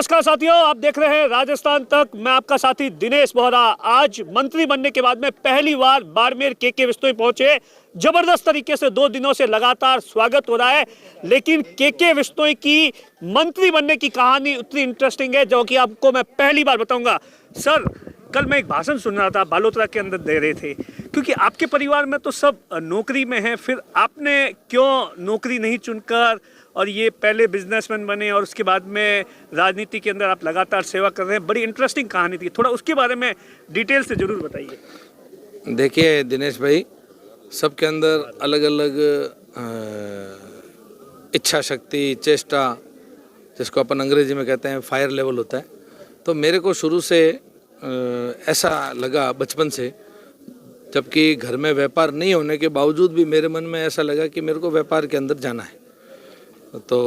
नमस्कार साथियों, आप देख रहे हैं राजस्थान तक। मैं आपका साथी दिनेश बोहरा। आज मंत्री बनने के बाद में पहली बार बाड़मेर के विश्नोई पहुंचे। जबरदस्त तरीके से 2 दिनों से लगातार स्वागत हो रहा है, लेकिन के विश्नोई की मंत्री बनने की कहानी उतनी इंटरेस्टिंग है जो कि आपको मैं पहली बार बताऊंगा। सर, कल मैं एक भाषण सुन रहा था, बालोतरा के अंदर दे रहे थे, क्योंकि आपके परिवार में तो सब नौकरी में हैं, फिर आपने क्यों नौकरी नहीं चुनकर और ये पहले बिजनेसमैन बने और उसके बाद में राजनीति के अंदर आप लगातार सेवा कर रहे हैं। बड़ी इंटरेस्टिंग कहानी थी, थोड़ा उसके बारे में डिटेल से जरूर बताइए। देखिए दिनेश भाई, सबके अंदर अलग अलग इच्छा शक्ति, चेष्टा, जिसको अपन अंग्रेजी में कहते हैं फायर लेवल होता है। तो मेरे को शुरू से ऐसा लगा बचपन से, जबकि घर में व्यापार नहीं होने के बावजूद भी मेरे मन में ऐसा लगा कि मेरे को व्यापार के अंदर जाना है। तो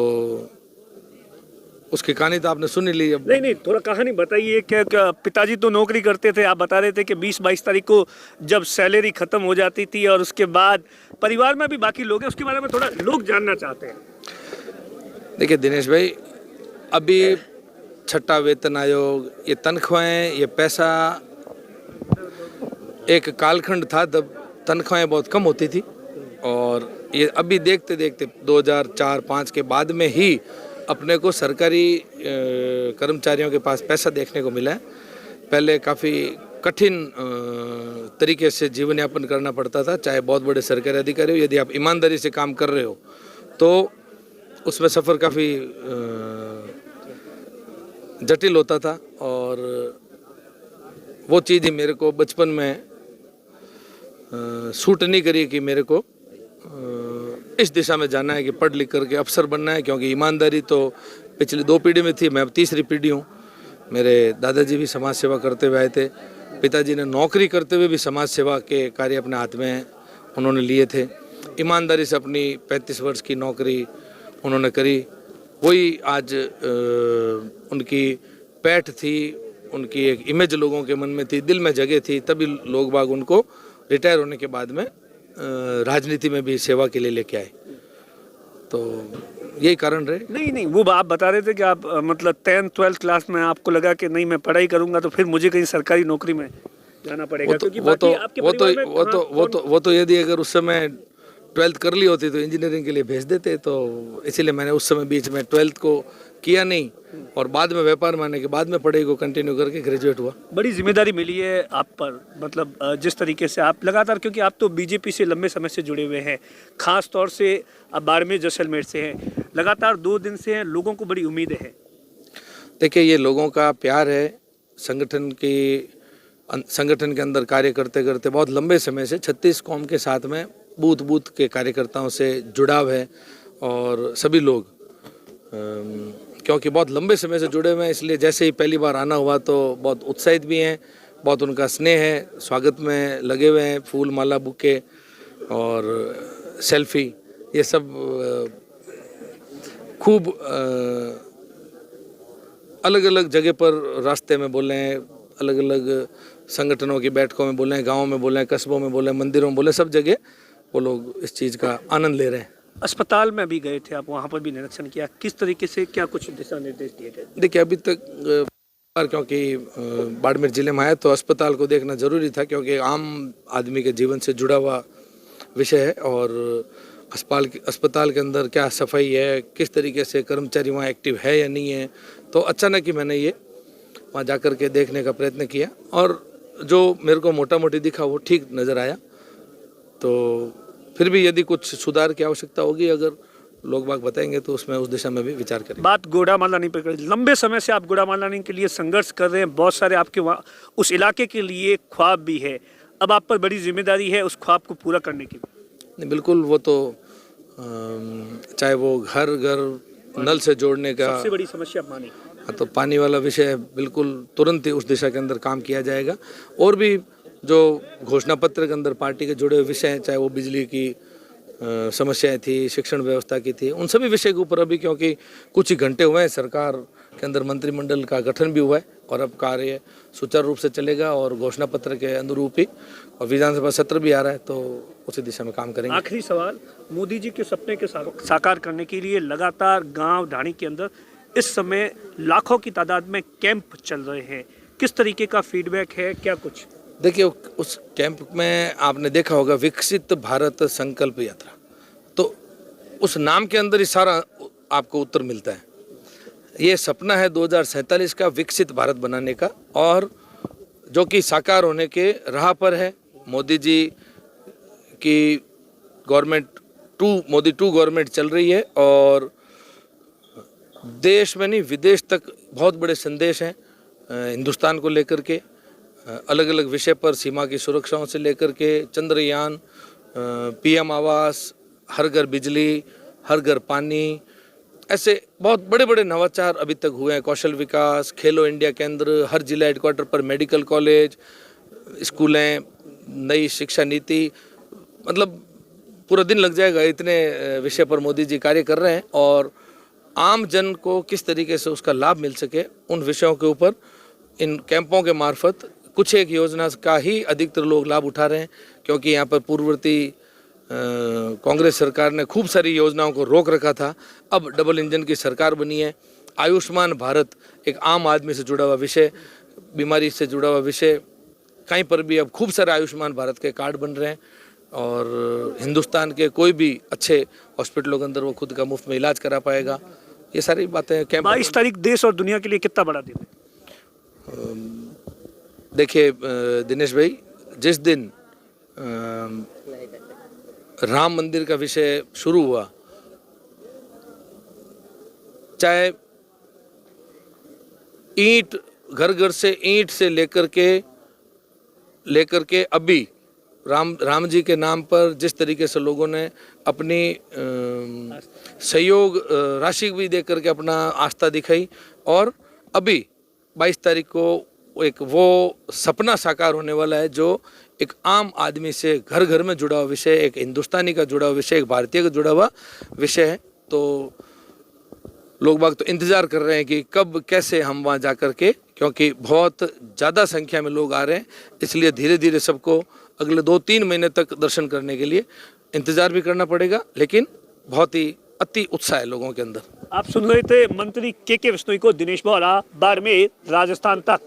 उसकी कहानी तो आपने सुन ली। अब नहीं, थोड़ा कहानी बताइए। क्या पिताजी तो नौकरी करते थे, आप बता रहे थे कि 20-22 तारीख को जब सैलरी खत्म हो जाती थी और उसके बाद परिवार में भी बाकी लोग हैं, उसके बारे में थोड़ा लोग जानना चाहते हैं। देखिए दिनेश भाई, अभी छठा वेतन आयोग, ये तनख्वाहें, ये पैसा, एक कालखंड था तब तनख्वाहें बहुत कम होती थी, और ये अभी देखते देखते 2004-05 के बाद में ही अपने को सरकारी कर्मचारियों के पास पैसा देखने को मिला है। पहले काफ़ी कठिन तरीके से जीवन यापन करना पड़ता था, चाहे बहुत बड़े सरकारी अधिकारी हो। यदि आप ईमानदारी से काम कर रहे हो तो उसमें सफ़र काफ़ी जटिल होता था, और वो चीज़ ही मेरे को बचपन में सूट नहीं करी कि मेरे को इस दिशा में जाना है कि पढ़ लिख करके अफसर बनना है। क्योंकि ईमानदारी तो पिछली 2 पीढ़ी में थी, मैं अब तीसरी पीढ़ी हूँ। मेरे दादाजी भी समाज सेवा करते हुए आए थे, पिताजी ने नौकरी करते हुए भी समाज सेवा के कार्य अपने हाथ में उन्होंने लिए थे। ईमानदारी से अपनी 35 वर्ष की नौकरी उन्होंने करी। वही आज उनकी पैठ थी, उनकी एक इमेज लोगों के मन में थी, दिल में जगह थी, तभी लोग बाग उनको रिटायर होने के बाद में राजनीति में भी सेवा के लिए लेके आए। तो यही कारण रहे। नहीं, वो आप बता रहे थे कि आप मतलब 10th-12th क्लास में आपको लगा कि नहीं, मैं पढ़ाई करूंगा तो फिर मुझे कहीं सरकारी नौकरी में जाना पड़ेगा। वो तो यदि अगर उस समय 12th कर ली होती तो इंजीनियरिंग के लिए भेज देते। तो इसीलिए मैंने उस समय बीच में 12th को किया नहीं, और बाद में व्यापार में आने के बाद में पढ़ाई को कंटिन्यू करके ग्रेजुएट हुआ। बड़ी जिम्मेदारी मिली है आप पर, मतलब जिस तरीके से आप लगातार, क्योंकि आप तो बीजेपी से लंबे समय से जुड़े हुए हैं, खास तौर से आप बाड़मेर जैसलमेर से हैं, लगातार 2 दिन से हैं, लोगों को बड़ी उम्मीदें हैं। देखिए, ये लोगों का प्यार है, संगठन के अंदर कार्य करते करते बहुत लंबे समय से 36 कौम के साथ में बूथ के कार्यकर्ताओं से जुड़ाव है। और सभी लोग क्योंकि बहुत लंबे समय से जुड़े हुए हैं, इसलिए जैसे ही पहली बार आना हुआ तो बहुत उत्साहित भी हैं, बहुत उनका स्नेह है, स्वागत में लगे हुए हैं, फूल माला बुके और सेल्फी, ये सब खूब अलग अलग जगह पर रास्ते में बोले हैं, अलग अलग संगठनों की बैठकों में बोले हैं, गाँव में बोले हैं, कस्बों में बोले हैं, मंदिरों में बोले, सब जगह वो लोग इस चीज़ का आनंद ले रहे हैं। अस्पताल में भी गए थे आप, वहाँ पर भी निरीक्षण किया, किस तरीके से क्या कुछ दिशा निर्देश दिए गए? देखिए, अभी तक क्योंकि बाड़मेर जिले में आया तो अस्पताल को देखना जरूरी था, क्योंकि आम आदमी के जीवन से जुड़ा हुआ विषय है। और अस्पताल के अंदर क्या सफाई है, किस तरीके से कर्मचारी वहाँ एक्टिव है या नहीं है, तो अचानक ही मैंने ये वहाँ जा कर के देखने का प्रयत्न किया, और जो मेरे को मोटा मोटी दिखा वो ठीक नज़र आया। तो फिर भी यदि कुछ सुधार की आवश्यकता होगी, अगर लोग बाग बताएंगे तो उसमें उस दिशा में भी विचार करेंगे। बात गोड़ा मालानी पर करें, लंबे समय से आप गोड़ा मालानी के लिए संघर्ष कर रहे हैं, बहुत सारे आपके वहाँ उस इलाके के लिए ख्वाब भी है, अब आप पर बड़ी जिम्मेदारी है उस ख्वाब को पूरा करने की। नहीं, बिल्कुल, वो तो चाहे वो घर नल से जोड़ने का सबसे बड़ी समस्या पानी, तो पानी वाला विषय, बिल्कुल तुरंत ही उस दिशा के अंदर काम किया जाएगा। और भी जो घोषणा पत्र के अंदर पार्टी के जुड़े हुए विषय हैं, चाहे वो बिजली की समस्याएं थी, शिक्षण व्यवस्था की थी, उन सभी विषय के ऊपर अभी, क्योंकि कुछ ही घंटे हुए हैं, सरकार के अंदर मंत्रिमंडल का गठन भी हुआ है और अब कार्य सुचारू रूप से चलेगा और घोषणा पत्र के अनुरूप ही, और विधानसभा सत्र भी आ रहा है तो उसी दिशा में काम करेंगे। आखिरी सवाल, मोदी जी के सपने के साकार करने के लिए लगातार गांव ढाणी के अंदर इस समय लाखों की तादाद में कैंप चल रहे हैं, किस तरीके का फीडबैक है, क्या कुछ? देखिए, उस कैंप में आपने देखा होगा विकसित भारत संकल्प यात्रा, तो उस नाम के अंदर ही सारा आपको उत्तर मिलता है। ये सपना है 2047 का विकसित भारत बनाने का, और जो कि साकार होने के राह पर है। मोदी जी की गवर्नमेंट मोदी 2 गवर्नमेंट चल रही है, और देश में नहीं विदेश तक बहुत बड़े संदेश हैं हिंदुस्तान को लेकर के, अलग अलग विषय पर, सीमा की सुरक्षाओं से लेकर के चंद्रयान, पीएम आवास, हर घर बिजली, हर घर पानी, ऐसे बहुत बड़े बड़े नवाचार अभी तक हुए हैं। कौशल विकास, खेलो इंडिया केंद्र, हर जिला हेडक्वार्टर पर मेडिकल कॉलेज, स्कूलें, नई शिक्षा नीति, मतलब पूरा दिन लग जाएगा, इतने विषय पर मोदी जी कार्य कर रहे हैं। और आम जन को किस तरीके से उसका लाभ मिल सके, उन विषयों के ऊपर इन कैंपों के मार्फत कुछ एक योजना का ही अधिकतर लोग लाभ उठा रहे हैं, क्योंकि यहाँ पर पूर्ववर्ती कांग्रेस सरकार ने खूब सारी योजनाओं को रोक रखा था। अब डबल इंजन की सरकार बनी है। आयुष्मान भारत एक आम आदमी से जुड़ा हुआ विषय, बीमारी से जुड़ा हुआ विषय, कहीं पर भी अब खूब सारे आयुष्मान भारत के कार्ड बन रहे हैं, और हिंदुस्तान के कोई भी अच्छे हॉस्पिटलों के अंदर वो खुद का मुफ्त में इलाज करा पाएगा। ये सारी बातें कैंप। 22 तारीख देश और दुनिया के लिए कितना बड़ा दिन है? देखिए दिनेश भाई, जिस दिन राम मंदिर का विषय शुरू हुआ, चाहे ईंट, घर घर से ईंट से लेकर के अभी राम जी के नाम पर जिस तरीके से लोगों ने अपनी सहयोग राशि भी दे करके अपना आस्था दिखाई, और अभी 22 तारीख को एक वो सपना साकार होने वाला है जो एक आम आदमी से घर घर में जुड़ा हुआ विषय, एक हिंदुस्तानी का जुड़ा हुआ विषय, एक भारतीय का जुड़ा हुआ विषय है। तो लोग बाग तो इंतज़ार कर रहे हैं कि कब कैसे हम वहाँ जा कर के, क्योंकि बहुत ज़्यादा संख्या में लोग आ रहे हैं, इसलिए धीरे धीरे सबको अगले 2-3 महीने तक दर्शन करने के लिए इंतज़ार भी करना पड़ेगा, लेकिन बहुत ही अति उत्साह है लोगों के अंदर। आप सुन रहे थे मंत्री के विश्नोई को, दिनेश बोहरा, बाड़मेर, राजस्थान तक।